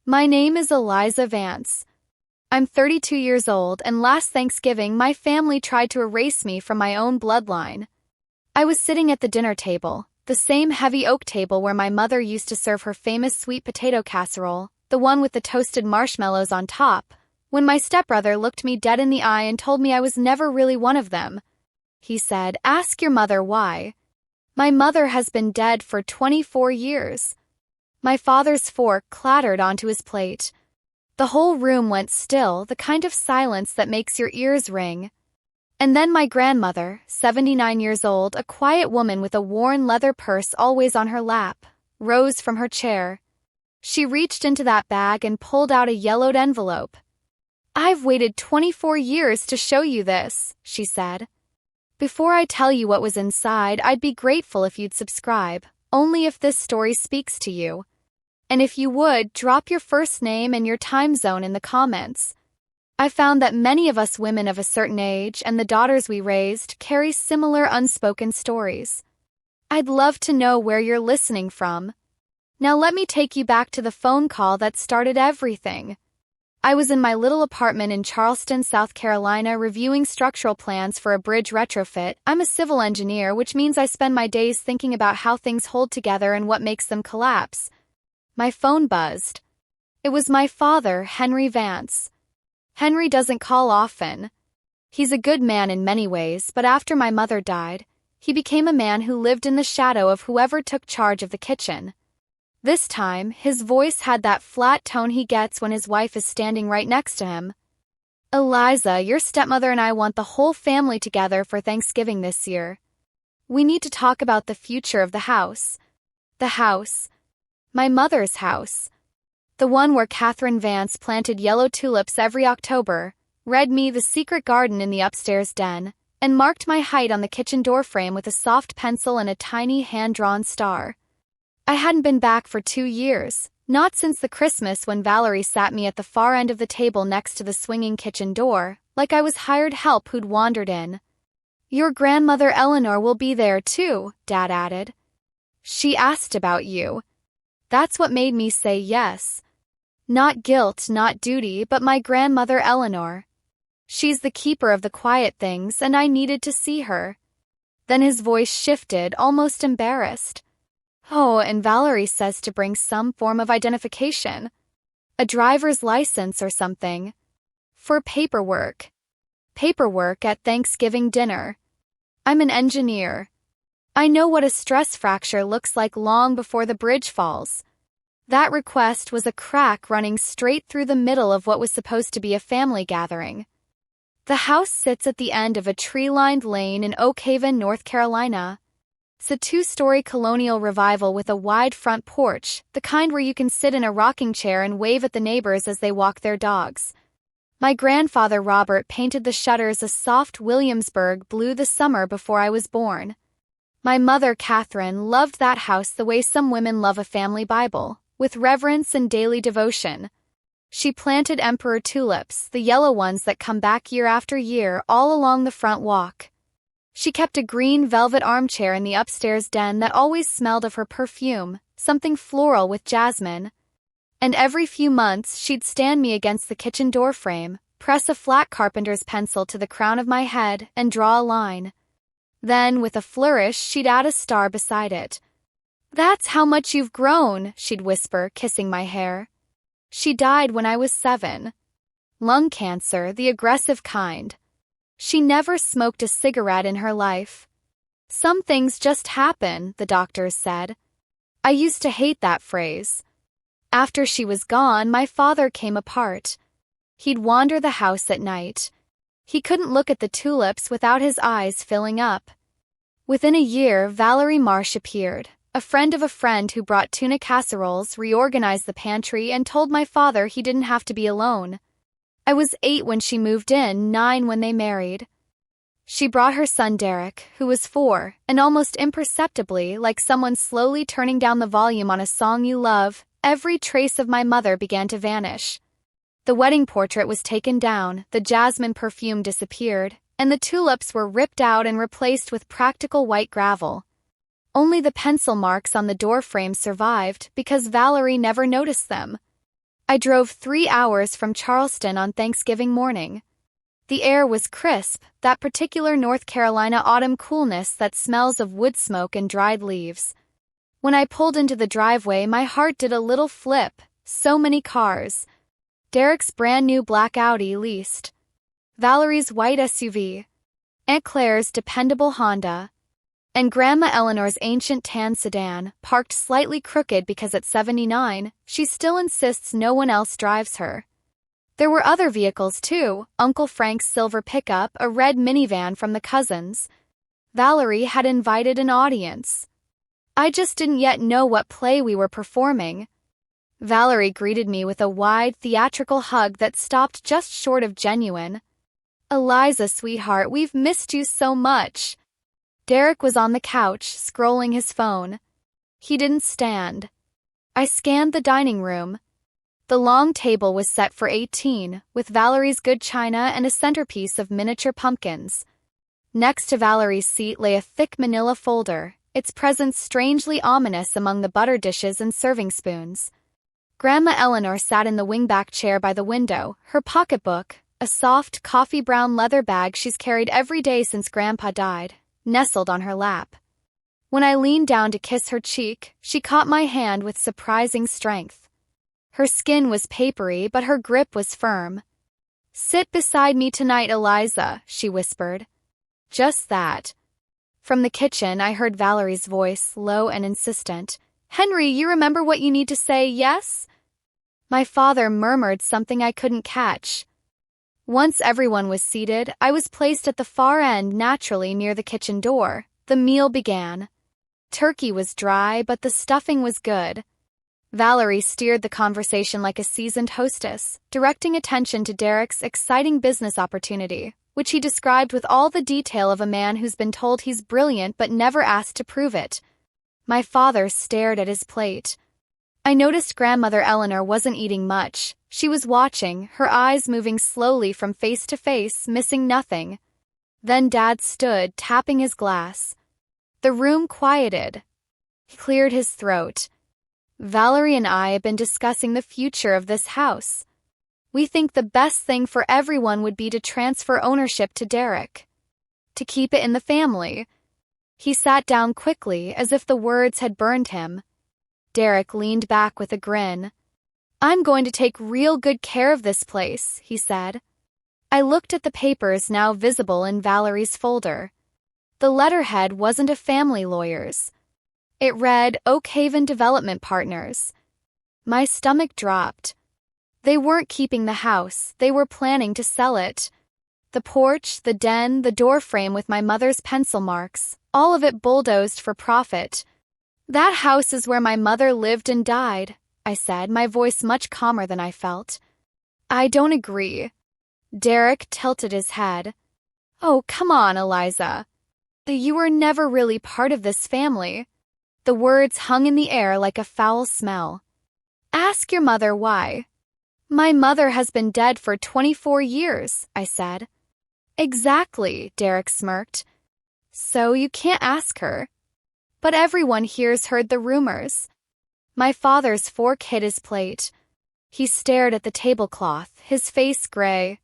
My name is Eliza Vance. I'm 32 years old, and last Thanksgiving my family tried to erase me from my own bloodline. I was sitting at the dinner table, the same heavy oak table where my mother used to serve her famous sweet potato casserole, the one with the toasted marshmallows on top, when my stepbrother looked me dead in the eye and told me I was never really one of them. He said, "Ask your mother why. My mother has been dead for 24 years. My father's fork clattered onto his plate. The whole room went still, the kind of silence that makes your ears ring. And then my grandmother, 79 years old, a quiet woman with a worn leather purse always on her lap, rose from her chair. She reached into that bag and pulled out a yellowed envelope. "I've waited 24 years to show you this," she said. "Before I tell you what was inside, I'd be grateful if you'd subscribe, only if this story speaks to you. And if you would, drop your first name and your time zone in the comments. I found that many of us women of a certain age and the daughters we raised carry similar unspoken stories. I'd love to know where you're listening from. Now let me take you back to the phone call that started everything. I was in my little apartment in Charleston, South Carolina, reviewing structural plans for a bridge retrofit. I'm a civil engineer, which means I spend my days thinking about how things hold together and what makes them collapse. My phone buzzed. It was my father, Henry Vance. Henry doesn't call often. He's a good man in many ways, but after my mother died, he became a man who lived in the shadow of whoever took charge of the kitchen. This time, his voice had that flat tone he gets when his wife is standing right next to him. "Eliza, your stepmother and I want the whole family together for Thanksgiving this year. We need to talk about the future of the house. The house. My mother's house. The one where Catherine Vance planted yellow tulips every October, read me The Secret Garden in the upstairs den, and marked my height on the kitchen doorframe with a soft pencil and a tiny hand-drawn star. I hadn't been back for 2 years, not since the Christmas when Valerie sat me at the far end of the table next to the swinging kitchen door, like I was hired help who'd wandered in. Your grandmother Eleanor will be there too," Dad added. "She asked about you." That's what made me say yes. Not guilt, not duty, but my grandmother Eleanor. She's the keeper of the quiet things, and I needed to see her. Then his voice shifted, almost embarrassed. "Oh, and Valerie says to bring some form of identification. A driver's license or something. For paperwork. Paperwork at Thanksgiving dinner. I'm an engineer. I know what a stress fracture looks like long before the bridge falls." That request was a crack running straight through the middle of what was supposed to be a family gathering. The house sits at the end of a tree-lined lane in Oak Haven, North Carolina. It's a 2-story colonial revival with a wide front porch, the kind where you can sit in a rocking chair and wave at the neighbors as they walk their dogs. My grandfather Robert painted the shutters a soft Williamsburg blue the summer before I was born. My mother, Catherine, loved that house the way some women love a family Bible, with reverence and daily devotion. She planted emperor tulips, the yellow ones that come back year after year, all along the front walk. She kept a green velvet armchair in the upstairs den that always smelled of her perfume, something floral with jasmine. And every few months she'd stand me against the kitchen doorframe, press a flat carpenter's pencil to the crown of my head, and draw a line. Then, with a flourish, she'd add a star beside it. "That's how much you've grown," she'd whisper, kissing my hair. She died when I was 7. Lung cancer, the aggressive kind. She never smoked a cigarette in her life. "Some things just happen," the doctors said. I used to hate that phrase. After she was gone, my father came apart. He'd wander the house at night. He couldn't look at the tulips without his eyes filling up. Within a year, Valerie Marsh appeared, a friend of a friend who brought tuna casseroles, reorganized the pantry, and told my father he didn't have to be alone. I was 8 when she moved in, 9 when they married. She brought her son Derek, who was 4, and almost imperceptibly, like someone slowly turning down the volume on a song you love, every trace of my mother began to vanish. The wedding portrait was taken down, the jasmine perfume disappeared, and the tulips were ripped out and replaced with practical white gravel. Only the pencil marks on the doorframe survived because Valerie never noticed them. I drove 3 hours from Charleston on Thanksgiving morning. The air was crisp, that particular North Carolina autumn coolness that smells of wood smoke and dried leaves. When I pulled into the driveway, my heart did a little flip. So many cars. Derek's brand new black Audi leased. Valerie's white SUV. Aunt Claire's dependable Honda. And Grandma Eleanor's ancient tan sedan, parked slightly crooked because at 79, she still insists no one else drives her. There were other vehicles too, Uncle Frank's silver pickup, a red minivan from the cousins. Valerie had invited an audience. I just didn't yet know what play we were performing. Valerie greeted me with a wide, theatrical hug that stopped just short of genuine. "Eliza, sweetheart, we've missed you so much." Derek was on the couch, scrolling his phone. He didn't stand. I scanned the dining room. The long table was set for 18, with Valerie's good china and a centerpiece of miniature pumpkins. Next to Valerie's seat lay a thick manila folder, its presence strangely ominous among the butter dishes and serving spoons. Grandma Eleanor sat in the wingback chair by the window, her pocketbook, a soft, coffee-brown leather bag she's carried every day since Grandpa died, nestled on her lap. When I leaned down to kiss her cheek, she caught my hand with surprising strength. Her skin was papery, but her grip was firm. "Sit beside me tonight, Eliza," she whispered. Just that. From the kitchen, I heard Valerie's voice, low and insistent. "Henry, you remember what you need to say, yes?" My father murmured something I couldn't catch. Once everyone was seated, I was placed at the far end, naturally near the kitchen door. The meal began. Turkey was dry, but the stuffing was good. Valerie steered the conversation like a seasoned hostess, directing attention to Derek's exciting business opportunity, which he described with all the detail of a man who's been told he's brilliant but never asked to prove it. My father stared at his plate. I noticed Grandmother Eleanor wasn't eating much. She was watching, her eyes moving slowly from face to face, missing nothing. Then Dad stood, tapping his glass. The room quieted. He cleared his throat. "Valerie and I have been discussing the future of this house. We think the best thing for everyone would be to transfer ownership to Derek. To keep it in the family." He sat down quickly, as if the words had burned him. Derek leaned back with a grin. "I'm going to take real good care of this place," he said. I looked at the papers now visible in Valerie's folder. The letterhead wasn't a family lawyer's. It read, "Oak Haven Development Partners." My stomach dropped. They weren't keeping the house, they were planning to sell it. The porch, the den, the doorframe with my mother's pencil marks, all of it bulldozed for profit. "That house is where my mother lived and died," I said, my voice much calmer than I felt. "I don't agree." Derek tilted his head. "Oh, come on, Eliza. You were never really part of this family." The words hung in the air like a foul smell. "Ask your mother why." "My mother has been dead for 24 years, I said. "Exactly," Derek smirked. "So you can't ask her." "But everyone here's heard the rumors." My father's fork hit his plate. He stared at the tablecloth, his face gray.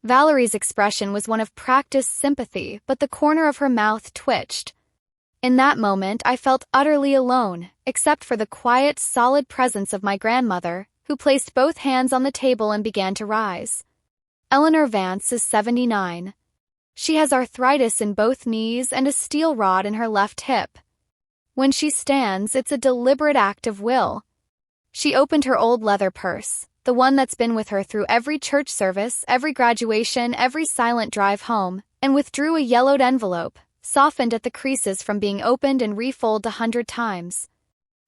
Valerie's expression was one of practiced sympathy, but the corner of her mouth twitched. In that moment, I felt utterly alone, except for the quiet, solid presence of my grandmother, who placed both hands on the table and began to rise. Eleanor Vance is 79. She has arthritis in both knees and a steel rod in her left hip. When she stands, it's a deliberate act of will. She opened her old leather purse, the one that's been with her through every church service, every graduation, every silent drive home, and withdrew a yellowed envelope, softened at the creases from being opened and refolded 100 times.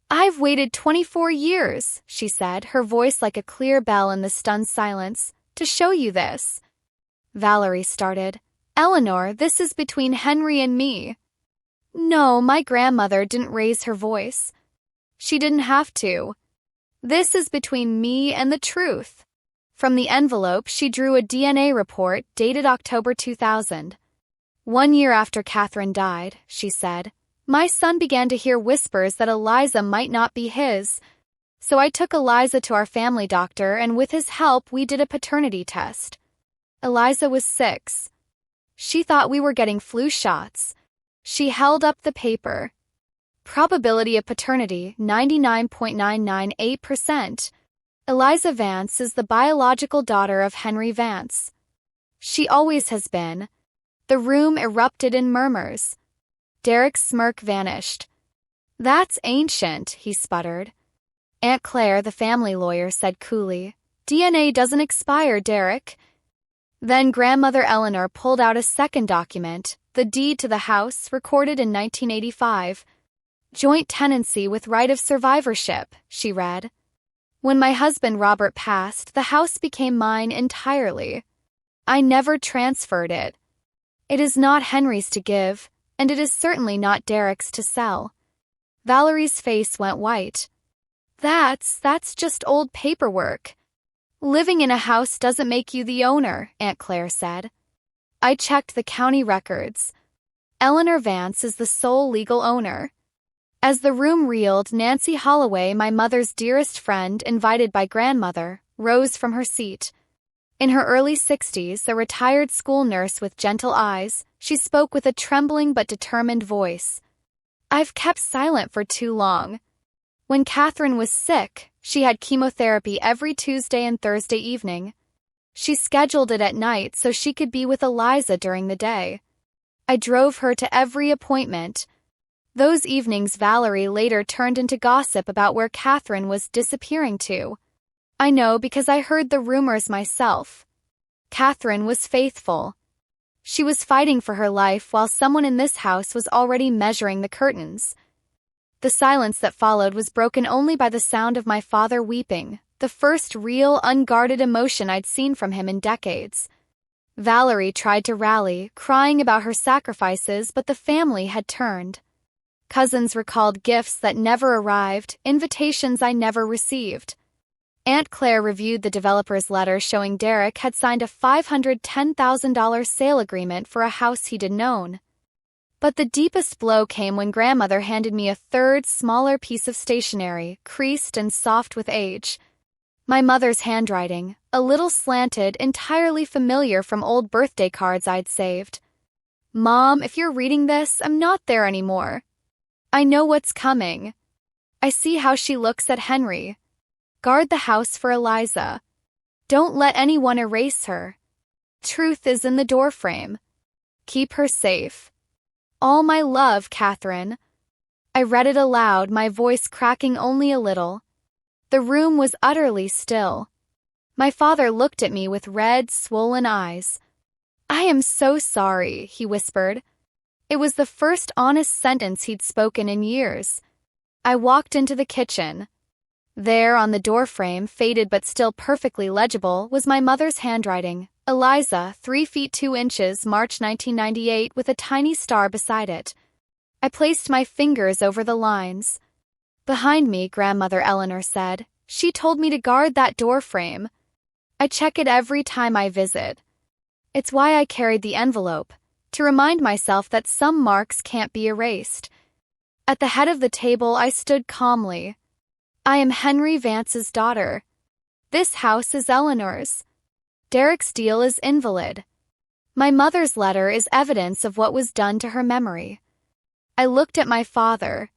"I've waited 24 years, she said, her voice like a clear bell in the stunned silence, "to show you this." Valerie started. "Eleanor, this is between Henry and me." "No," my grandmother didn't raise her voice. She didn't have to. "This is between me and the truth." From the envelope, she drew a DNA report dated October 2000. "1 year after Catherine died," she said, "my son began to hear whispers that Eliza might not be his. So I took Eliza to our family doctor, and with his help we did a paternity test. Eliza was 6. She thought we were getting flu shots. She held up the paper. Probability of paternity, 99.998%. Eliza Vance is the biological daughter of Henry Vance. She always has been. The room erupted in murmurs. Derek's smirk vanished. That's ancient, he sputtered. Aunt Claire, the family lawyer, said coolly. DNA doesn't expire, Derek. Then Grandmother Eleanor pulled out a second document, the deed to the house, recorded in 1985. Joint tenancy with right of survivorship, she read. When my husband Robert passed, the house became mine entirely. I never transferred it. It is not Henry's to give, and it is certainly not Derek's to sell. Valerie's face went white. That's just old paperwork. Living in a house doesn't make you the owner, Aunt Claire said. I checked the county records. Eleanor Vance is the sole legal owner. As the room reeled, Nancy Holloway, my mother's dearest friend, invited by grandmother, rose from her seat. In her early 60s, a retired school nurse with gentle eyes, she spoke with a trembling but determined voice. I've kept silent for too long. When Catherine was sick, she had chemotherapy every Tuesday and Thursday evening. She scheduled it at night so she could be with Eliza during the day. I drove her to every appointment. Those evenings Valerie later turned into gossip about where Catherine was disappearing to. I know because I heard the rumors myself. Catherine was faithful. She was fighting for her life while someone in this house was already measuring the curtains. The silence that followed was broken only by the sound of my father weeping, the first real, unguarded emotion I'd seen from him in decades. Valerie tried to rally, crying about her sacrifices, but the family had turned. Cousins recalled gifts that never arrived, invitations I never received. Aunt Claire reviewed the developer's letter showing Derek had signed a $510,000 sale agreement for a house he didn't own. But the deepest blow came when grandmother handed me a third, smaller piece of stationery, creased and soft with age. My mother's handwriting, a little slanted, entirely familiar from old birthday cards I'd saved. Mom, if you're reading this, I'm not there anymore. I know what's coming. I see how she looks at Henry. Guard the house for Eliza. Don't let anyone erase her. Truth is in the doorframe. Keep her safe. All my love, Catherine. I read it aloud, my voice cracking only a little. The room was utterly still. My father looked at me with red, swollen eyes. I am so sorry, he whispered. It was the first honest sentence he'd spoken in years. I walked into the kitchen. There, on the doorframe, faded but still perfectly legible, was my mother's handwriting. Eliza, 3 feet 2 inches, March 1998, with a tiny star beside it. I placed my fingers over the lines. Behind me, Grandmother Eleanor said. She told me to guard that doorframe. I check it every time I visit. It's why I carried the envelope, to remind myself that some marks can't be erased. At the head of the table, I stood calmly. I am Henry Vance's daughter. This house is Eleanor's. Derek's deal is invalid. My mother's letter is evidence of what was done to her memory. I looked at my father.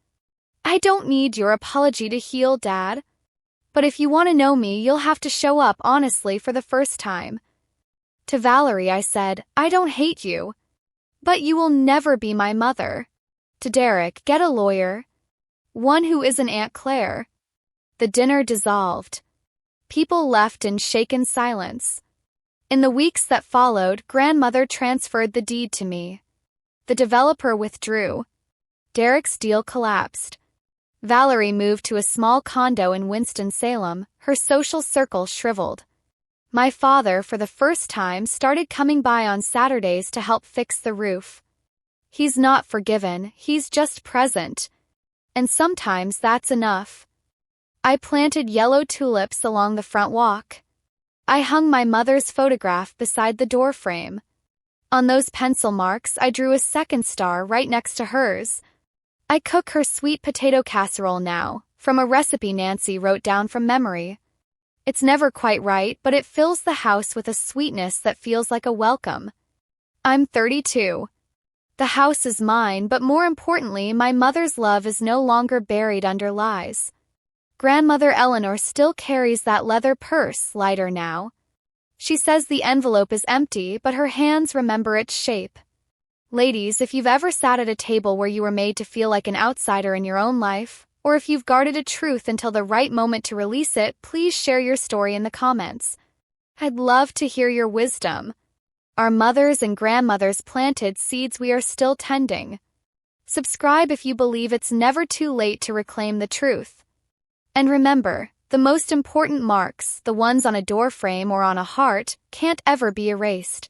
I don't need your apology to heal, Dad. But if you want to know me, you'll have to show up honestly for the first time. To Valerie, I said, I don't hate you. But you will never be my mother. To Derek, get a lawyer. One who isn't Aunt Claire. The dinner dissolved. People left in shaken silence. In the weeks that followed, Grandmother transferred the deed to me. The developer withdrew. Derek's deal collapsed. Valerie moved to a small condo in Winston-Salem, her social circle shriveled. My father, for the first time, started coming by on Saturdays to help fix the roof. He's not forgiven, he's just present. And sometimes that's enough. I planted yellow tulips along the front walk. I hung my mother's photograph beside the doorframe. On those pencil marks, I drew a second star right next to hers. I cook her sweet potato casserole now, from a recipe Nancy wrote down from memory. It's never quite right, but it fills the house with a sweetness that feels like a welcome. I'm 32. The house is mine, but more importantly, my mother's love is no longer buried under lies. Grandmother Eleanor still carries that leather purse, lighter now. She says the envelope is empty, but her hands remember its shape. Ladies, if you've ever sat at a table where you were made to feel like an outsider in your own life, or if you've guarded a truth until the right moment to release it, please share your story in the comments. I'd love to hear your wisdom. Our mothers and grandmothers planted seeds we are still tending. Subscribe if you believe it's never too late to reclaim the truth. And remember, the most important marks, the ones on a door frame or on a heart, can't ever be erased.